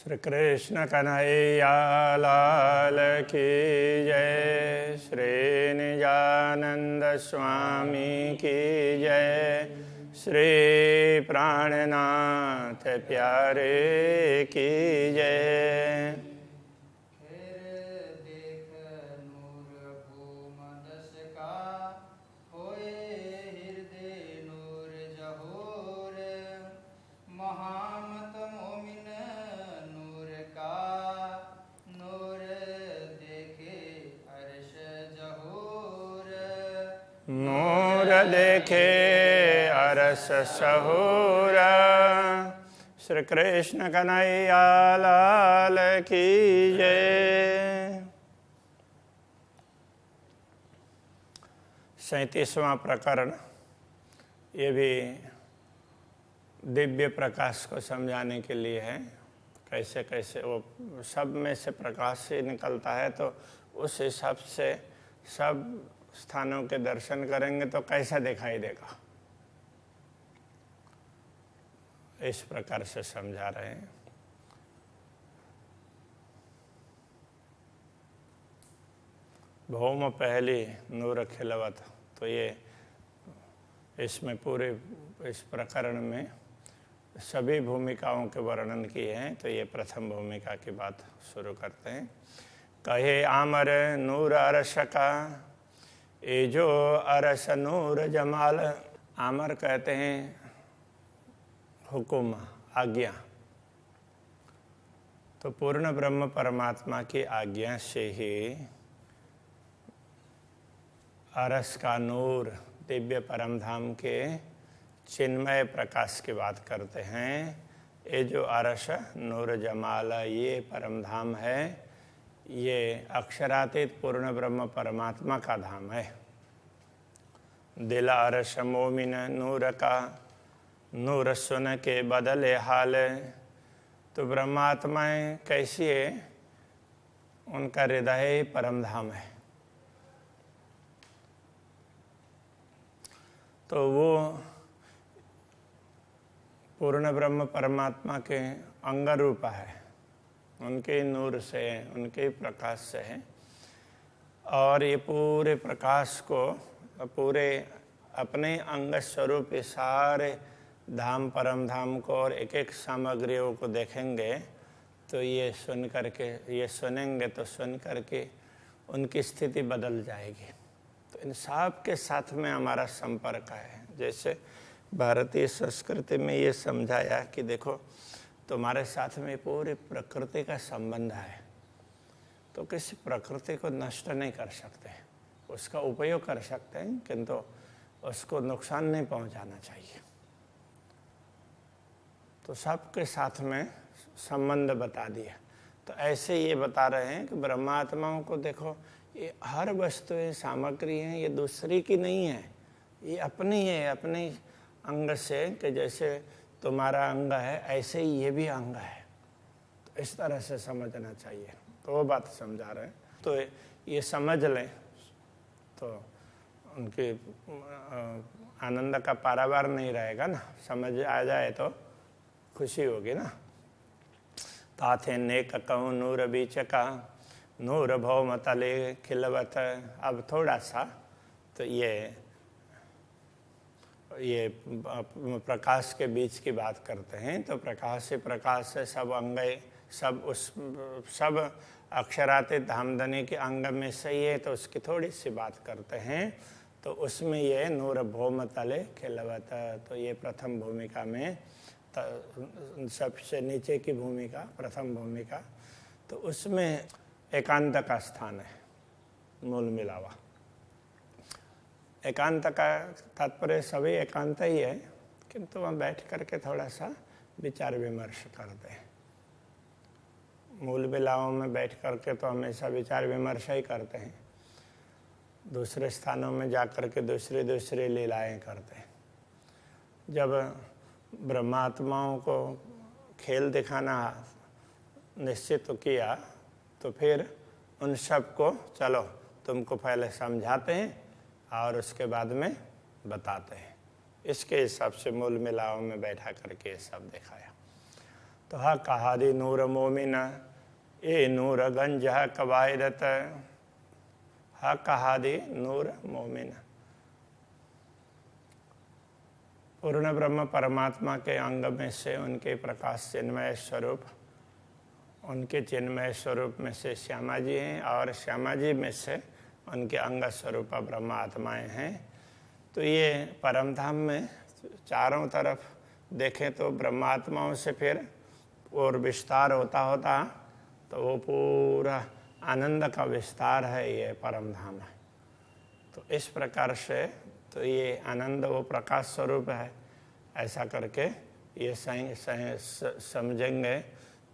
श्री कृष्ण कन्हैया लाल की जय। श्री निजानंद स्वामी की जय। श्री प्राणनाथ प्यारे की जय। नूर देखे अरस सहूर। श्री कृष्ण कन्हैया लाल की जय। 37वां प्रकरण, ये भी दिव्य प्रकाश को समझाने के लिए है। कैसे कैसे वो सब में से प्रकाश ही निकलता है, तो उस हिसाब से सब स्थानों के दर्शन करेंगे तो कैसा दिखाई देगा, इस प्रकार से समझा रहे हैं। भौम पहली नूर खिलवत, तो ये इसमें पूरे इस प्रकरण में सभी भूमिकाओं के वर्णन किए हैं। तो ये प्रथम भूमिका की बात शुरू करते हैं। कहे आमर नूर अरस का, ये जो अरस नूर जमाल। आमर कहते हैं हुकुम, आज्ञा। तो पूर्ण ब्रह्म परमात्मा की आज्ञा से ही अरस का नूर, दिव्य परम धाम के चिन्मय प्रकाश की बात करते हैं। ये जो अरस नूर जमाल, ये परम धाम है, ये अक्षरातीत पूर्ण ब्रह्म परमात्मा का धाम है। दिल अरस मोमिन नूर का, नूर सुन के बदले हाल। तो ब्रह्मात्माएं कैसी है, उनका हृदय ही परम धाम है। तो वो पूर्ण ब्रह्म परमात्मा के अंग रूप है, उनके नूर से, उनके प्रकाश से है। और ये पूरे प्रकाश को, पूरे अपने अंग स्वरूप सारे धाम परम धाम को और एक एक सामग्रियों को देखेंगे तो ये सुन करके, ये सुनेंगे तो सुन करके उनकी स्थिति बदल जाएगी। तो इन सब के साथ में हमारा संपर्क है। जैसे भारतीय संस्कृति में ये समझाया कि देखो, तुम्हारे साथ में पूरी प्रकृति का संबंध है, तो किसी प्रकृति को नष्ट नहीं कर सकते, उसका उपयोग कर सकते हैं, किंतु उसको नुकसान नहीं पहुंचाना चाहिए। तो सबके साथ में संबंध बता दिया। तो ऐसे ये बता रहे हैं कि ब्रह्मात्माओं को देखो, ये हर वस्तुएं, सामग्री हैं, ये दूसरी की नहीं है, ये अपनी है, अपने अंग से। कि जैसे तुम्हारा अंग है, ऐसे ही ये भी अंग है। तो इस तरह से समझना चाहिए। तो वो बात समझा रहे हैं। तो ये समझ लें तो उनके आनंद का पारावार नहीं रहेगा ना। समझ आ जाए तो खुशी होगी ना। ताथे नेक कहूँ नूर बीच का, नूर भौम तले खिलवत। अब थोड़ा सा तो ये प्रकाश के बीच की बात करते हैं। तो प्रकाश से, प्रकाश से सब अंग, सब अक्षरातीत धामधनी के अंग में से ही है। तो उसकी थोड़ी सी बात करते हैं। तो उसमें ये नूर भौम तले खिलवत, तो ये प्रथम भूमिका में सबसे नीचे की भूमिका, प्रथम भूमिका। तो उसमें एकांत का स्थान है, मूल मिलावा। एकांत का तात्पर्य सभी एकांत ही है, किंतु वहाँ बैठ करके थोड़ा सा विचार विमर्श करते हैं। मूल मिलावों में बैठ करके तो हमेशा विचार विमर्श ही करते हैं, दूसरे स्थानों में जा कर के दूसरी दूसरी लीलाएं करते हैं। जब ब्रह्मात्माओं को खेल दिखाना निश्चित किया, तो फिर उन सब को चलो तुमको पहले समझाते हैं और उसके बाद में बताते हैं। इसके हिसाब से मूल मिलाव में बैठा करके सब दिखाया। तो हा कहादी नूर मोमिना ए नूर गंज हा कवायदत, हा कहादी नूर मोमिना। पूर्ण ब्रह्म परमात्मा के अंग में से उनके प्रकाश चिन्मय स्वरूप, उनके चिन्मय स्वरूप में से श्यामा जी हैं और श्यामा जी में से उनके अंग स्वरूप ब्रह्म आत्माएं हैं। तो ये परम धाम में चारों तरफ देखें तो ब्रह्मात्माओं से फिर और विस्तार होता होता तो वो पूरा आनंद का विस्तार है, ये परम धाम है। तो इस प्रकार से तो ये आनंद वो प्रकाश स्वरूप है, ऐसा करके ये समझेंगे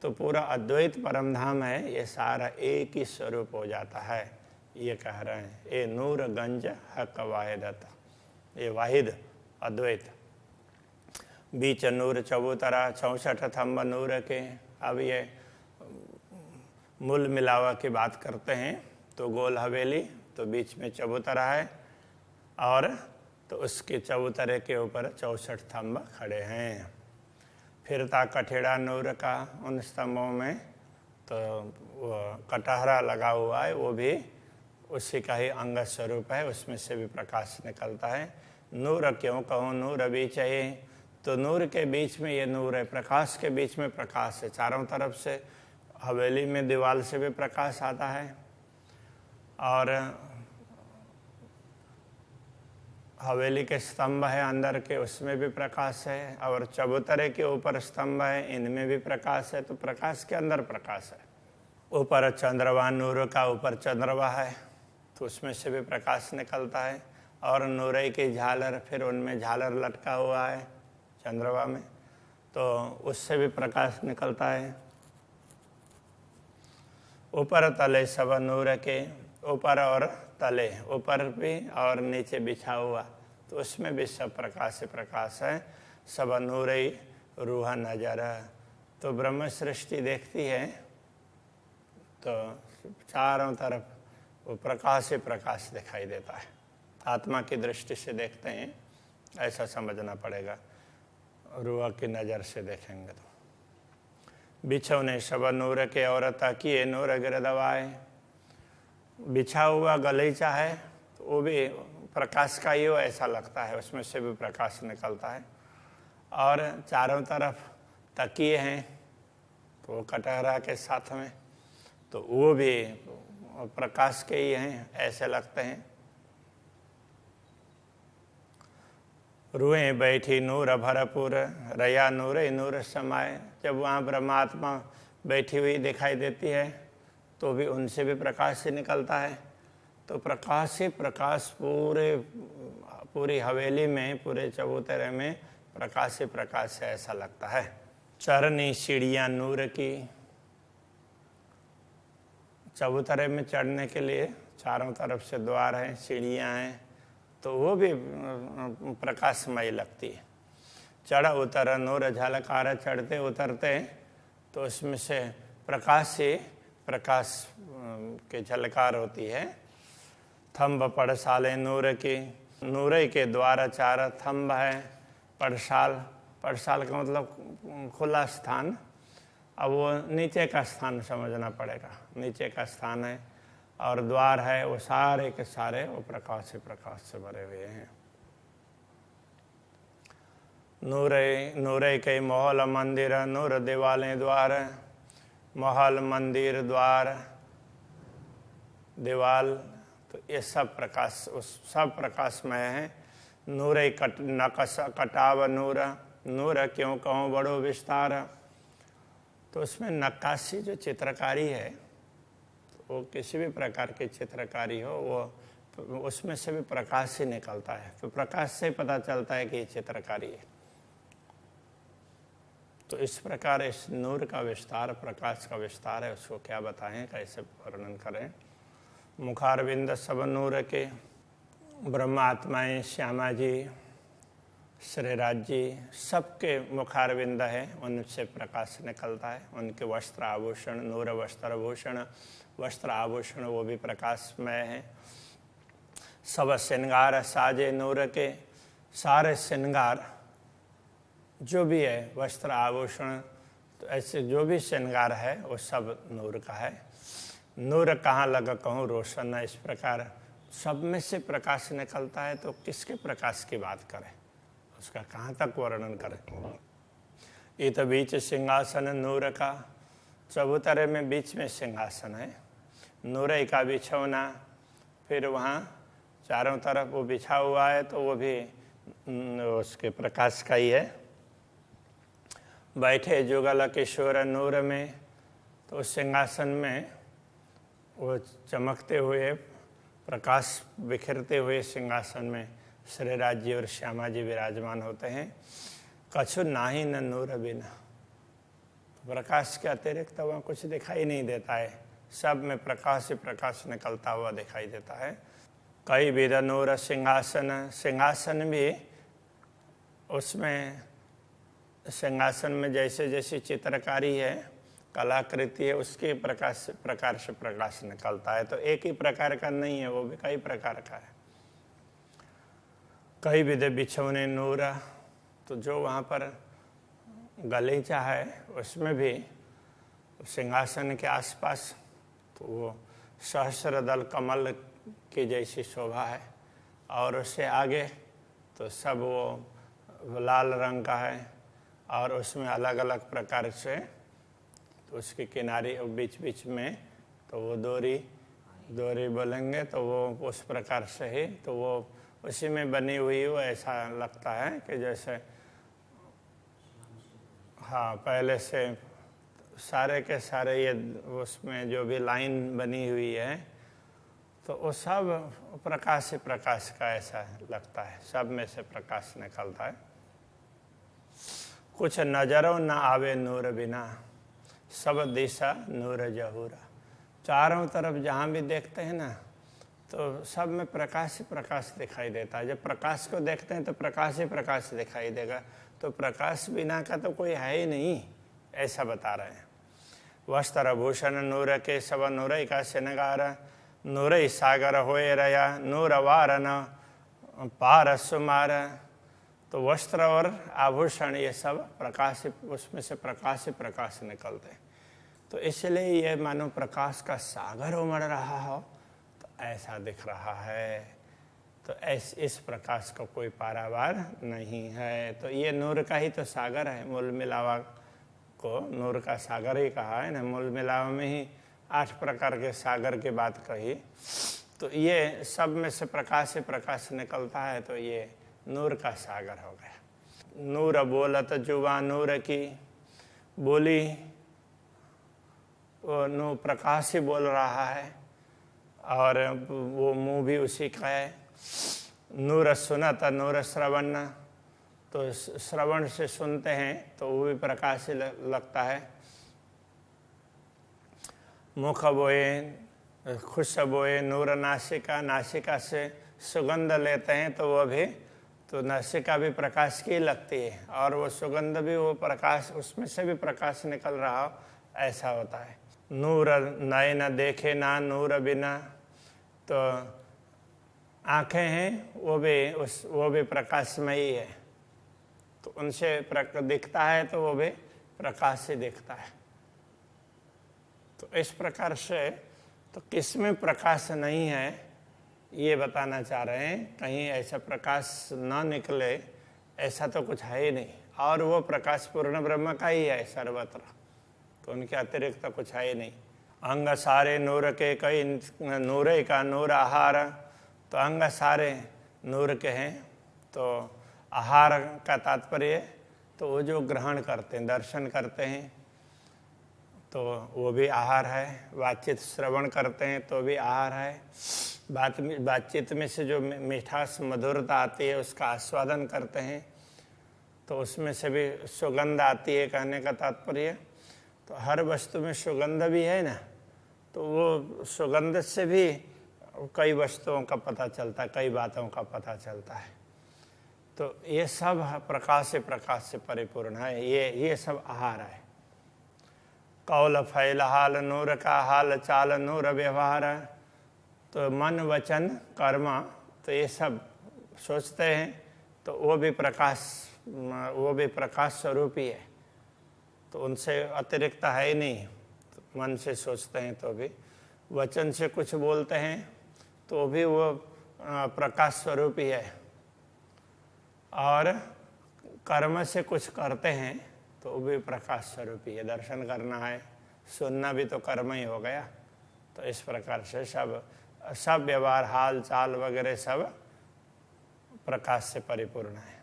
तो पूरा अद्वैत परम धाम है, ये सारा एक ही स्वरूप हो जाता है। ये कह रहे हैं ए नूर गंज हक वाहिदत, ये वाहिद अद्वैत। बीच नूर चबूतरा 64 थंब नूर के। अब ये मूल मिलावा की बात करते हैं तो गोल हवेली, तो बीच में चबूतरा है और तो उसके चबूतरे के ऊपर 64 थंब खड़े हैं। फिरता कठेड़ा नूर का उन स्तंभों में, तो वो कटहरा लगा हुआ है, वो भी उसी का ही अंग स्वरूप है, उसमें से भी प्रकाश निकलता है। नूर क्यों कहूँ नूर बीच है, तो नूर के बीच में ये नूर है, प्रकाश के बीच में प्रकाश है। चारों तरफ से हवेली में दीवार से भी प्रकाश आता है और हवेली के स्तंभ है अंदर के, उसमें भी प्रकाश है और चबूतरे के ऊपर स्तंभ है, इनमें भी प्रकाश है। तो प्रकाश के अंदर प्रकाश है। ऊपर चंद्रवा नूर का ऊपर चंद्रवा है, तो उसमें से भी प्रकाश निकलता है। और नूरे की झालर, फिर उनमें झालर लटका हुआ है चंद्रवा में, तो उससे भी प्रकाश निकलता है। ऊपर तले सब नूर के, ऊपर और तले, ऊपर भी और नीचे बिछा हुआ, तो उसमें भी सब प्रकाश प्रकाश है। सब नूर ही रूह नजर। तो ब्रह्म सृष्टि देखती है तो चारों तरफ वो प्रकाश ही प्रकाश दिखाई देता है। आत्मा की दृष्टि से देखते हैं, ऐसा समझना पड़ेगा। रूह की नज़र से देखेंगे तो बिछौने सब नूर के और ताकिए नूर गिर दवाए। बिछा हुआ गलीचा है तो वो भी प्रकाश का ही हो, ऐसा लगता है, उसमें से भी प्रकाश निकलता है। और चारों तरफ तकिए हैं तो वो कटहरा के साथ में, तो वो भी प्रकाश के ही हैं, ऐसे लगते हैं। रूहें बैठी नूर भरपूर, रया नूर नूर समाए। जब वहाँ ब्रह्मात्मा बैठी हुई दिखाई देती है तो भी उनसे भी प्रकाश से निकलता है। तो प्रकाश ही प्रकाश पूरी हवेली में, पूरे चबूतरे में प्रकाश ही प्रकाश है, ऐसा लगता है। चरनी सीढ़ियाँ नूर की। चबूतरे में चढ़ने के लिए चारों तरफ से द्वार हैं, सीढ़ियाँ हैं, तो वो भी प्रकाशमय लगती है। चढ़ उतर नूर झलकार, चढ़ते उतरते तो उसमें से प्रकाश ही प्रकाश के झलकार होती है। थंब पड़साले नूर की, नूर के द्वारा चार थंब है। पड़साल, पड़साल का मतलब खुला स्थान। अब वो नीचे का स्थान समझना पड़ेगा, नीचे का स्थान है। और द्वार है, वो सारे के सारे वो प्रकाश से भरे हुए हैं। नूरे के महल मंदिर नूर दीवालें द्वार। महल मंदिर द्वार दीवाल, तो ये सब प्रकाश, उस सब प्रकाशमय है। नूरे नकश कटाव नूर, नूर क्यों कहूँ बड़ो विस्तार। तो उसमें नक्काशी जो चित्रकारी है, वो किसी भी प्रकार की चित्रकारी हो, वो उसमें से भी प्रकाश ही निकलता है। तो प्रकाश से पता चलता है कि ये चित्रकारी है। तो इस प्रकार इस नूर का विस्तार, प्रकाश का विस्तार है, उसको क्या बताएं, कैसे वर्णन करें। मुखारविंद सब नूर के। ब्रह्मात्माएँ, श्यामा जी, श्रीराज जी, सबके मुखारविंद है, उनसे प्रकाश निकलता है। उनके वस्त्र आभूषण, नूर वस्त्र भूषण, वस्त्र आभूषण वो भी प्रकाशमय है। सब श्रृंगार साजे नूर के। सारे श्रृंगार जो भी है, वस्त्र आभूषण, तो ऐसे जो भी श्रृंगार है वो सब नूर का है। नूर कहाँ लगा कहूँ रोशन है, इस प्रकार सब में से प्रकाश निकलता है, तो किसके प्रकाश की बात करें, उसका कहाँ तक वर्णन करें। इत बीच सिंहासन नूर का, चबूतरे में बीच में सिंहासन है, नूर का बिछौना, फिर वहाँ चारों तरफ वो बिछा हुआ है, तो वो भी उसके प्रकाश का ही है। बैठे जुगल किशोर नूर में, तो उस सिंहासन में वो चमकते हुए प्रकाश बिखरते हुए सिंहासन में श्रीराज जी और श्यामा जी विराजमान होते हैं। कछु नाही न नूर बिना, प्रकाश के अतिरिक्त तो वहाँ कुछ दिखाई नहीं देता है, सब में प्रकाश ही प्रकाश निकलता हुआ दिखाई देता है। कई विध नूर सिंहासन, सिंहासन भी उसमें सिंहासन में जैसे जैसी चित्रकारी है, कलाकृति है, उसके प्रकार से प्रकाश निकलता है, तो एक ही प्रकार का नहीं है, वो भी कई प्रकार का है। कई विध बिछौने नूर, तो जो वहाँ पर गलीचा है उसमें भी सिंहासन के आसपास तो वो सहस्रदल कमल की जैसी शोभा है, और उससे आगे तो सब वो लाल रंग का है, और उसमें अलग अलग प्रकार से तो उसके किनारे और बीच बीच में तो वो डोरी बोलेंगे तो वो उस प्रकार से ही तो वो उसी में बनी हुई हो, ऐसा लगता है कि जैसे हाँ पहले से सारे के सारे ये उसमें जो भी लाइन बनी हुई है तो वो सब प्रकाश ही प्रकाश का ऐसा लगता है, सब में से प्रकाश निकलता है। कुछ नजरों न आवे नूर बिना, सब दिशा नूर जहूरा, चारों तरफ जहाँ भी देखते हैं ना तो सब में प्रकाश ही प्रकाश दिखाई देता है। जब प्रकाश को देखते हैं तो प्रकाश ही प्रकाश दिखाई देगा, तो प्रकाश बिना का तो कोई है ही नहीं, ऐसा बता रहे हैं। वस्त्र भूषण नूर के सब नूर का श्रृंगार, नूर सागर होए रया नूर वार न पार सुमार, तो वस्त्र और आभूषण ये सब प्रकाश, उसमें से प्रकाश ही प्रकाश निकलते हैं। तो इसलिए ये मानो प्रकाश का सागर उमड़ रहा हो तो ऐसा दिख रहा है। तो इस प्रकाश का कोई पारावार नहीं है। तो ये नूर का ही तो सागर है, मूल मिलावा को नूर का सागर ही कहा है ना, मूल मिलावा में ही 8 प्रकार के सागर की बात कही। तो ये सब में से प्रकाश ही प्रकाश निकलता है, तो ये नूर का सागर हो गया। नूर बोलत जुबा नूर की बोली, वो नूर प्रकाश ही बोल रहा है और वो मुंह भी उसी का है। नूर सुनत नूर श्रवण, तो श्रवण से सुनते हैं तो वो भी प्रकाश ही लगता है। मुख बोए खुश बोए नूर नासिका, नासिका से सुगंध लेते हैं तो वो भी तो नासिका भी प्रकाश की लगती है, और वो सुगंध भी वो प्रकाश, उसमें से भी प्रकाश निकल रहा हो, ऐसा होता है। नूर नयन देखे ना नूर बिना, तो आँखें हैं वो भी प्रकाशमयी है, तो उनसे दिखता है तो वो भी प्रकाश से दिखता है। तो इस प्रकार से तो किसमें प्रकाश नहीं है ये बताना चाह रहे हैं। कहीं ऐसा प्रकाश ना निकले ऐसा तो कुछ है ही नहीं, और वो प्रकाश पूर्ण ब्रह्म का ही है सर्वत्र, तो उनके अतिरिक्त तो कुछ है ही नहीं। अंग सारे नूर के कई नूरे का नूर आहार, तो अंग सारे नूर के हैं, तो आहार का तात्पर्य तो वो जो ग्रहण करते हैं, दर्शन करते हैं तो वो भी आहार है। बातचीत श्रवण करते हैं तो भी आहार है। बातचीत में से जो मिठास मधुरता आती है उसका आस्वादन करते हैं तो उसमें से भी सुगंध आती है, कहने का तात्पर्य। तो हर वस्तु में सुगंध भी है ना, तो वो सुगंध से भी कई वस्तुओं का पता चलता है, कई बातों का पता चलता है। तो ये सब प्रकाश से परिपूर्ण है, ये सब आहार है। कौल फैल हाल नूर का, हाल चाल नूर व्यवहार, तो मन वचन कर्म तो ये सब सोचते हैं तो वो भी प्रकाश स्वरूप ही है। तो उनसे अतिरिक्त है ही नहीं। तो मन से सोचते हैं तो भी, वचन से कुछ बोलते हैं तो भी वो प्रकाश स्वरूप ही है, और कर्म से कुछ करते हैं तो वो भी प्रकाश स्वरूप ही है। दर्शन करना है, सुनना भी तो कर्म ही हो गया। तो इस प्रकार से सब व्यवहार, हाल चाल वगैरह सब प्रकाश से परिपूर्ण है।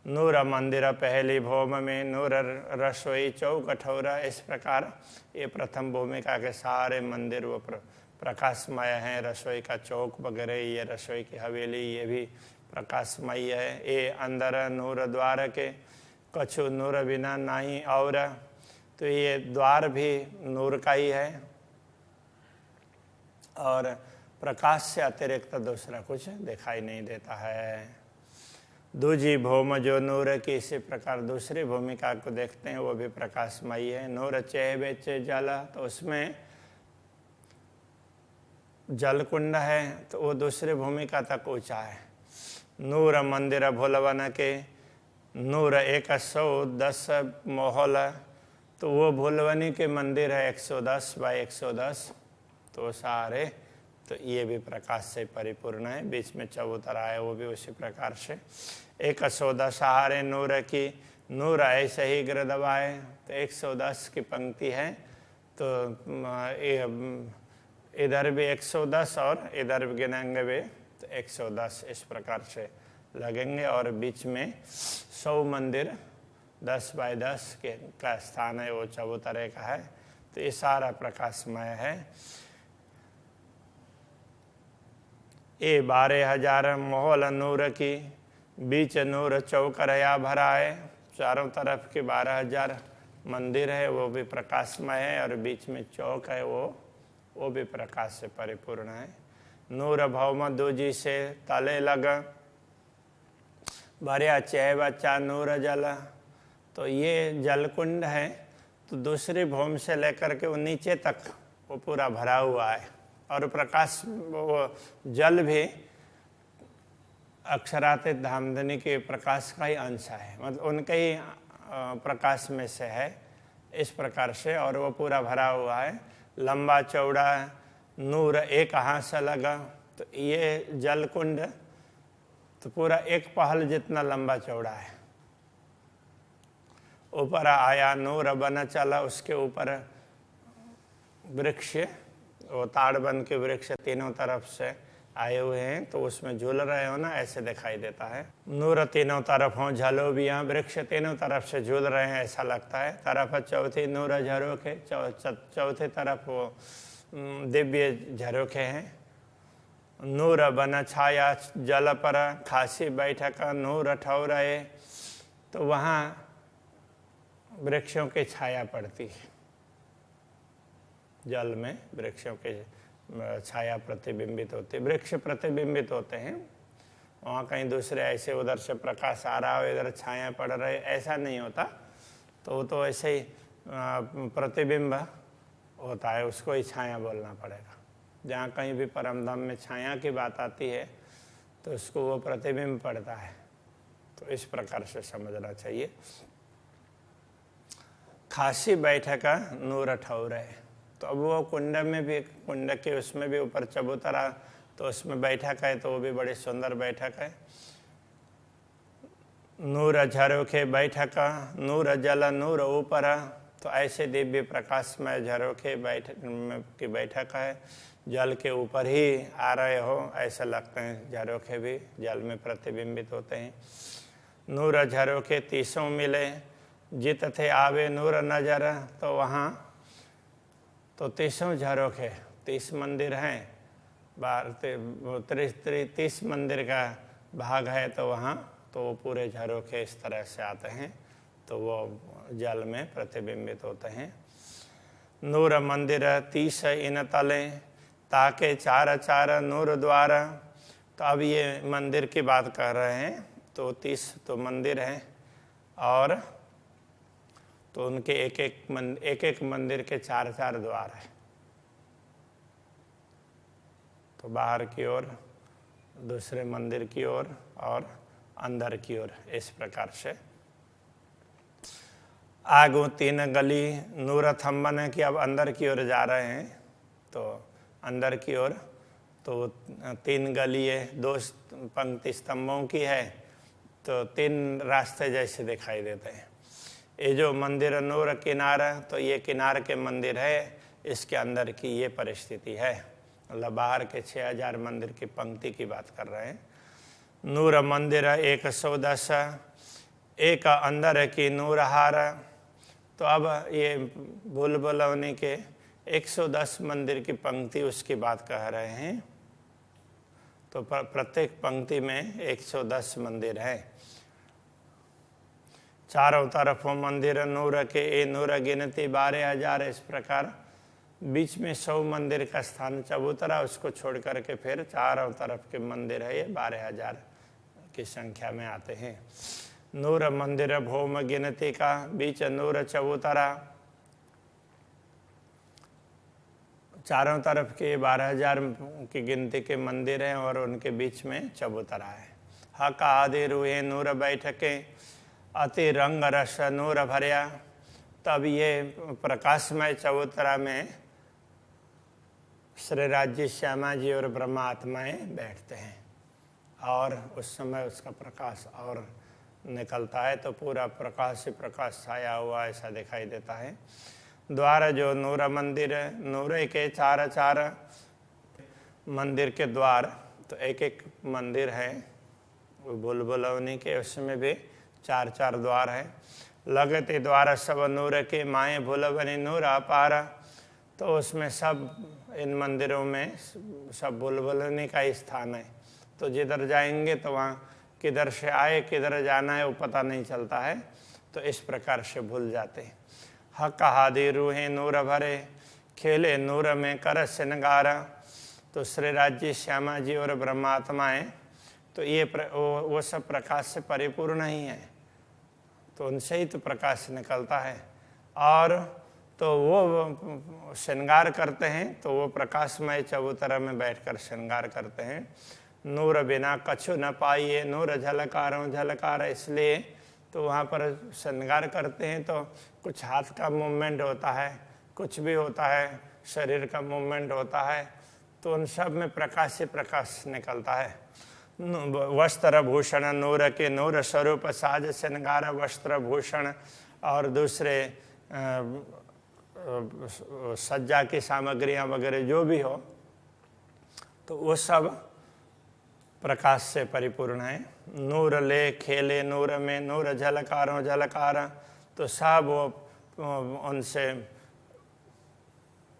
नूर मंदिर पहली भूमि में, नूर रसोई चौक कठौरा। इस प्रकार ये प्रथम भूमिका के सारे मंदिर वो प्रकाशमय हैं। रसोई का चौक वगैरह, ये रसोई की हवेली, ये भी प्रकाशमय है। ये अंदर नूर द्वार के, कछु नूर बिना नहीं और। तो ये द्वार भी नूर का ही है, और प्रकाश से अतिरिक्त दूसरा कुछ दिखाई नहीं देता है। दूजी भूम जो नूर की, इसी प्रकार दूसरी भूमिका को देखते हैं, वो भी प्रकाशमयी है। नूर चेह बेच जल, तो उसमें जल कुंड है, तो वो दूसरी भूमिका तक ऊंचा है। नूर मंदिर भोलवन के, नूर 110 मोहल, तो वो भोलवनी के मंदिर है 110 बाई 110। तो सारे, तो ये भी प्रकाश से परिपूर्ण है। बीच में चबूतरा है, वो भी उसी प्रकार से। 110 सहारे नूर की, नूर ऐसे ही गिर दबाए, तो 110 की पंक्ति है। तो इधर भी 110 और इधर भी गिनेंगे भी तो 110, इस प्रकार से लगेंगे। और बीच में 100 मंदिर 10 बाई 10 के का स्थान है, वो चबूतरे का है। तो ये सारा प्रकाशमय है। ये 12,000 मोहल नूर की, बीच नूर चौकरया भरा है। चारों तरफ के 12,000 मंदिर है, वो भी प्रकाशमय है। और बीच में चौक है, वो भी प्रकाश से परिपूर्ण है। नूर भौम दूजी से तले लग, भरिया चह बच्चा नूर जल। तो ये जल कुंड है, तो दूसरी भूम से लेकर के वो नीचे तक वो पूरा भरा हुआ है। और प्रकाश, वो जल भी अक्षरातीत धामधनी के प्रकाश का ही अंश है, मतलब उनके ही प्रकाश में से है, इस प्रकार से। और वो पूरा भरा हुआ है, लंबा चौड़ा नूर एक हाथ से लगा। तो ये जल कुंड तो पूरा एक पहल जितना लंबा चौड़ा है। ऊपर आया नूर बन चला, उसके ऊपर वृक्ष, वो ताड़ बन के वृक्ष तीनों तरफ से आए हुए हैं, तो उसमें झूल रहे हो ना, ऐसे दिखाई देता है। नूर तीनों तरफ हो झलोबियाँ, वृक्ष तीनों तरफ से झूल रहे हैं, ऐसा लगता है। तरफ चौथी नूर झरोखे, चौथे तरफ वो दिव्य झरोखे हैं। नूर बन छाया जल पर, खासी बैठक नूर ठौरे। तो वहाँ वृक्षों की छाया पड़ती है, जल में वृक्षों की छाया प्रतिबिंबित होती है। वृक्ष प्रतिबिंबित होते हैं, वहाँ कहीं दूसरे ऐसे उधर से प्रकाश आ रहा हो, इधर छाया पड़ रहे, ऐसा नहीं होता। तो वो तो ऐसे ही प्रतिबिंब होता है, उसको ही छाया बोलना पड़ेगा। जहाँ कहीं भी परम धाम में छाया की बात आती है तो उसको वो प्रतिबिंब पड़ता है। तो इस प्रकार से समझना चाहिए। खासी बैठक नूर ठौरे, तो अब वो कुंड में भी, कुंड के उसमें भी ऊपर चबूतरा, तो उसमें बैठक है, तो वो भी बड़ी सुंदर बैठक है। नूर झरोखे बैठक, नूर जल नूर ऊपर, तो ऐसे दिव्य प्रकाशमय झरोखे की बैठक है। जल के ऊपर ही आ रहे हो ऐसा लगते हैं, झरोखे भी जल में प्रतिबिंबित होते हैं। नूर झरोखे 30 मिले, जित थे आवे नूर नजर। तो वहाँ तो 30 झरोखे, 30 मंदिर हैं, 30 मंदिर का भाग है। तो वहाँ तो वो पूरे झरोखे इस तरह से आते हैं, तो वो जल में प्रतिबिंबित होते हैं। नूर मंदिर 30 इन तले, ताके 4 नूर द्वार। तो अब ये मंदिर की बात कर रहे हैं, तो 30 तो मंदिर हैं, और तो उनके एक एक मंदिर के 4 द्वार है। तो बाहर की ओर, दूसरे मंदिर की ओर और अंदर की ओर, इस प्रकार से। आगू 3 गली नूर थम्बन है कि अब अंदर की ओर जा रहे हैं, तो अंदर की ओर तो 3 गली है, 2 पंक्ति स्तंभों की है, तो 3 रास्ते जैसे दिखाई देते हैं। ये जो मंदिर नूर किनारा, तो ये किनार के मंदिर है, इसके अंदर की ये परिस्थिति है। मतलब बाहर के 6000 मंदिर की पंक्ति की बात कर रहे हैं। नूर मंदिर 110, एक अंदर की नूर हार। तो अब ये बुलबुलौनी के 110 मंदिर की पंक्ति उसकी बात कह रहे हैं। तो प्रत्येक पंक्ति में 110 मंदिर है। चारों तरफों मंदिर नूर के, ये नूर गिनती 12,000। इस प्रकार बीच में 100 मंदिर का स्थान चबूतरा, उसको छोड़ करके फिर चारों तरफ के मंदिर है, ये 12,000 की संख्या में आते हैं। नूर मंदिर भौम गिनती का, बीच नूर चबूतरा, चारों तरफ के 12,000 की गिनती के मंदिर हैं और उनके बीच में चबूतरा है। हक आदि रूहे नूर बैठके, अति रंग रस नूर भरिया। तब ये प्रकाशमय चबूतरा में श्री राज्य श्यामा जी और ब्रह्मा आत्माएं बैठते हैं, और उस समय उसका प्रकाश और निकलता है, तो पूरा प्रकाश ही प्रकाश छाया हुआ ऐसा दिखाई देता है। द्वार जो नूर मंदिर, नूर के 4 मंदिर के द्वार, तो एक मंदिर है बुलबुलौनी के, उसमें भी 4 द्वार है। लगते द्वार सब नूर के, माए बुलबुलौनी नूर अपार। तो उसमें सब इन मंदिरों में सब बुलबुलौनी का ही स्थान है। तो जिधर जाएंगे तो वहाँ किधर से आए किधर जाना है वो पता नहीं चलता है, तो इस प्रकार से भूल जाते हैं। हक हादी रूहे नूर भरे, खेले नूर में कर श्रृंगार। तो श्री राज्य श्यामा जी और ब्रह्मात्माएं, तो ये वो सब प्रकाश से परिपूर्ण ही है, तो उनसे ही तो प्रकाश निकलता है। और तो वो श्रृंगार करते हैं, तो वो प्रकाशमय चबूतरा में बैठकर श्रृंगार करते हैं। नूर बिना कछु न पाइए, नूर झलकारों झलकार। इसलिए तो वहाँ पर श्रृंगार करते हैं, तो कुछ हाथ का मूवमेंट होता है, कुछ भी होता है, शरीर का मूवमेंट होता है, तो उन सब में प्रकाश से प्रकाश निकलता है। वस्त्र भूषण नूर के, नूर स्वरूप साज श्रृंगार वस्त्र भूषण। और दूसरे सज्जा की सामग्रियाँ वगैरह जो भी हो, तो वो सब प्रकाश से परिपूर्ण है। नूर ले खेले नूर में, नूर झलकारों झलकार। तो सब वो उनसे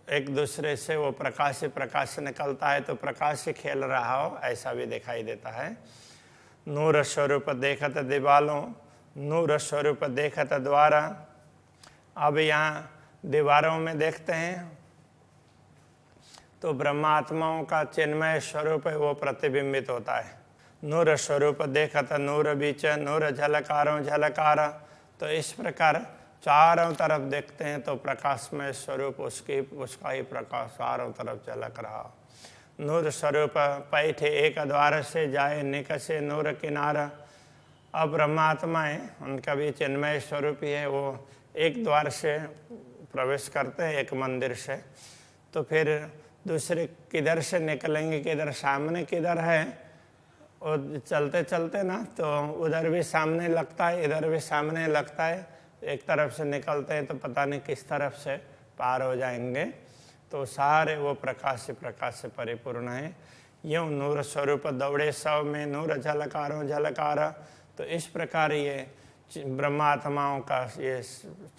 एक दूसरे से वो प्रकाश से प्रकाश निकलता है, तो प्रकाश से खेल रहा हो ऐसा भी दिखाई देता है। नूर स्वरूप देखत दीवालों, नूर स्वरूप देखत द्वारा। अब यहाँ दीवारों में देखते हैं तो ब्रह्मात्माओं का चिन्मय स्वरूप है, वो प्रतिबिंबित होता है। नूर स्वरूप देखत नूर बीच, नूर झलकारों झलकार। तो इस प्रकार चारों तरफ देखते हैं तो प्रकाशमय स्वरूप उसका ही प्रकाश चारों तरफ झलक रहा। नूर स्वरूप पैठे एक द्वार से जाए निकसे नूर किनारा। अब ब्रह्मात्माएं उनका भी चिन्मय स्वरूप ही है, वो एक द्वार से प्रवेश करते हैं एक मंदिर से, तो फिर दूसरे किधर से निकलेंगे, किधर सामने किधर है, और चलते चलते ना तो उधर भी सामने लगता है इधर भी सामने लगता है। एक तरफ से निकलते हैं तो पता नहीं किस तरफ से पार हो जाएंगे, तो सारे वो प्रकाश से परिपूर्ण है। यूँ नूर स्वरूप दौड़े सब में, नूर झलकारों झलकार। तो इस प्रकार ये ब्रह्मात्माओं का ये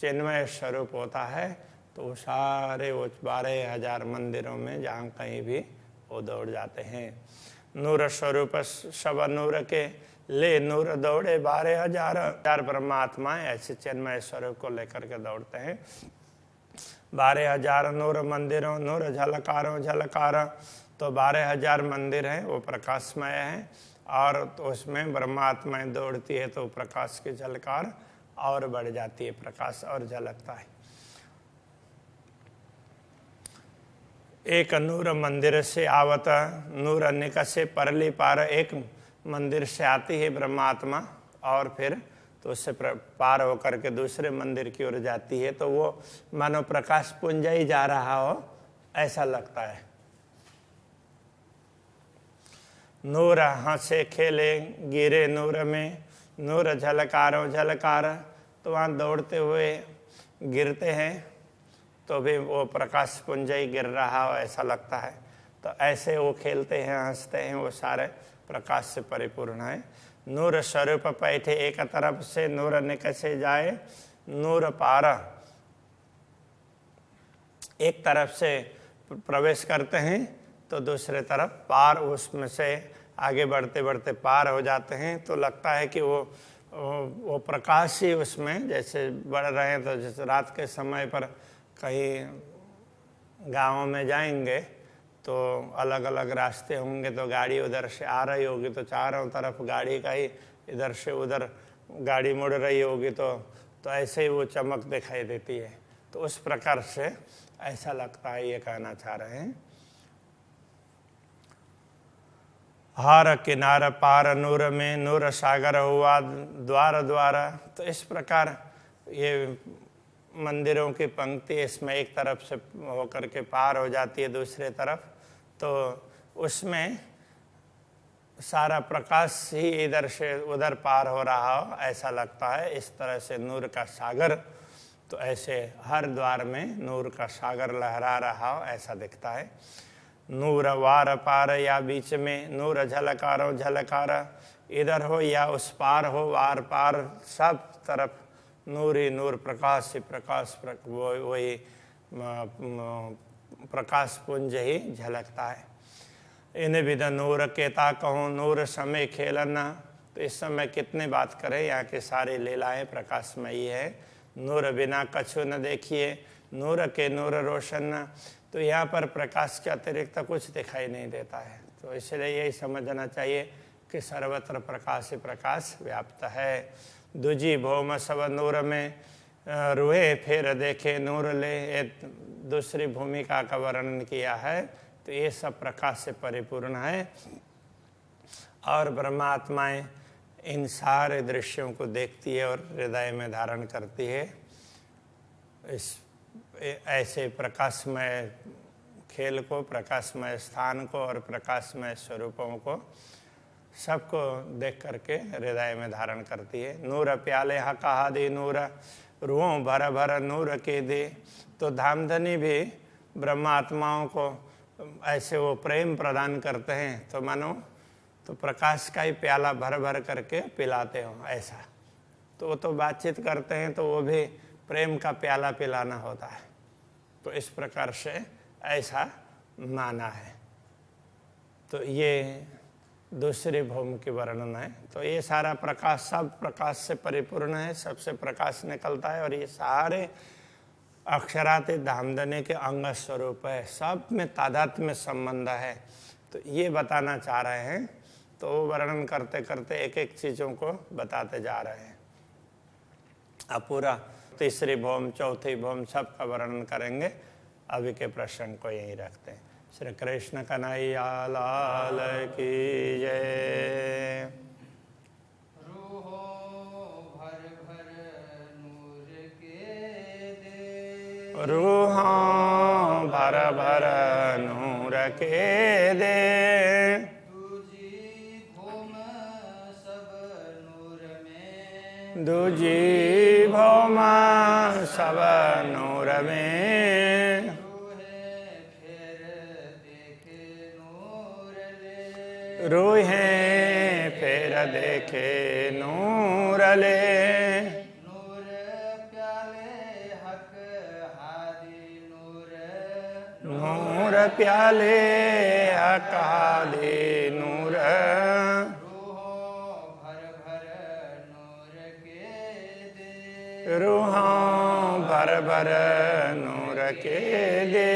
चिन्मय स्वरूप होता है, तो सारे वो 12,000 मंदिरों में जहाँ कहीं भी वो दौड़ जाते हैं। नूर स्वरूप सब नूर के, ले नूर दौड़े 12,000 ब्रह्मात्माएं ऐसे चिन्मय स्वरूप को लेकर के दौड़ते हैं। 12,000 नूर मंदिरों, नूर झलकारों झलकार। तो 12,000 मंदिर हैं वो प्रकाशमय हैं, और तो उसमें ब्रह्मात्माएं दौड़ती है तो प्रकाश की झलकार और बढ़ जाती है, प्रकाश और झलकता है। एक नूर मंदिर से आवत, नूर निकसे परली पार। एक मंदिर से आती है ब्रह्मात्मा और फिर तो उससे पार होकर के दूसरे मंदिर की ओर जाती है, तो वो मानो प्रकाश पुंज ही जा रहा हो ऐसा लगता है। नूर हंसे खेले गिरे नूर में, नूर झलकारो झलकार, तो वहाँ दौड़ते हुए गिरते हैं तो भी वो प्रकाश पुंज ही गिर रहा हो ऐसा लगता है। तो ऐसे वो खेलते हैं, हंसते हैं, वो सारे प्रकाश से परिपूर्ण है। नूर स्वरूप बैठे एक तरफ से, नूर निकसे जाए नूर पारा। एक तरफ से प्रवेश करते हैं तो दूसरे तरफ पार, उसमें से आगे बढ़ते बढ़ते पार हो जाते हैं। तो लगता है कि वो प्रकाश ही उसमें जैसे बढ़ रहे हैं। तो जैसे रात के समय पर कहीं गाँव में जाएंगे तो अलग अलग रास्ते होंगे, तो गाड़ी उधर से आ रही होगी तो चारों तरफ गाड़ी का ही, इधर से उधर गाड़ी मुड़ रही होगी तो ऐसे ही वो चमक दिखाई देती है। तो उस प्रकार से ऐसा लगता है, ये कहना चाह रहे हैं। हार किनार पार नूर में, नूर सागर हुआ द्वार द्वारा। तो इस प्रकार ये मंदिरों की पंक्ति इसमें एक तरफ से होकर के पार हो जाती है दूसरे तरफ, तो उसमें सारा प्रकाश ही इधर से उधर पार हो रहा हो ऐसा लगता है। इस तरह से नूर का सागर, तो ऐसे हर द्वार में नूर का सागर लहरा रहा हो ऐसा दिखता है। नूर वार पार या बीच में, नूर झलकारो झलकारा, इधर हो या उस पार हो, वार पार सब तरफ नूर ही नूर, प्रकाश ही प्रकाश, वही प्रकाश पुंज ही झलकता है। इन विध नूर केता कहूँ नूर समय खेलना। तो इस समय कितने बात करें, यहाँ के सारी लीलाएं प्रकाशमयी है। नूर बिना कछु न देखिए, नूर के नूर रोशन। तो यहाँ पर प्रकाश के अतिरिक्त कुछ दिखाई नहीं देता है। तो इसलिए यही समझना चाहिए कि सर्वत्र प्रकाश ही प्रकाश व्याप्त है। दूजी भौम सब नूर में, रुहे फिर देखे नूर ले, ये दूसरी भूमिका का वर्णन किया है। तो ये सब प्रकाश से परिपूर्ण है और ब्रह्मात्माएं इन सारे दृश्यों को देखती है और हृदय में धारण करती है। इस ऐसे प्रकाशमय खेल को, प्रकाशमय स्थान को और प्रकाशमय स्वरूपों को सबको देख करके हृदय में धारण करती है। नूर प्याले हका दे नूर, रूहों भर भर नूर के दे। तो धामधनी भी ब्रह्मात्माओं को ऐसे वो प्रेम प्रदान करते हैं, तो मानो तो प्रकाश का ही प्याला भर भर करके पिलाते हो ऐसा। तो वो तो बातचीत करते हैं तो वो भी प्रेम का प्याला पिलाना होता है। तो इस प्रकार से ऐसा माना है। तो ये दूसरे भौम की वर्णन है। तो ये सारा प्रकाश सब प्रकाश से परिपूर्ण है, सबसे प्रकाश निकलता है और ये सारे अक्षराते धामधनी के अंग स्वरूप है, सब में तादात्म्य संबंध है। तो ये बताना चाह रहे हैं। तो वो वर्णन करते करते एक एक चीज़ों को बताते जा रहे हैं। अब पूरा तीसरी भौम, चौथी भौम सब का वर्णन करेंगे। अभी के प्रसंग को यहीं रखते हैं। श्री कृष्ण कन्हैया लाल की जय। रूहों भर भर नूर के दे, दूजी भौम सब नूर में, रूहे फिर देखे नूर ले, नूर प्याले हक हादी नूर, रूहों भर भर नूर के दे।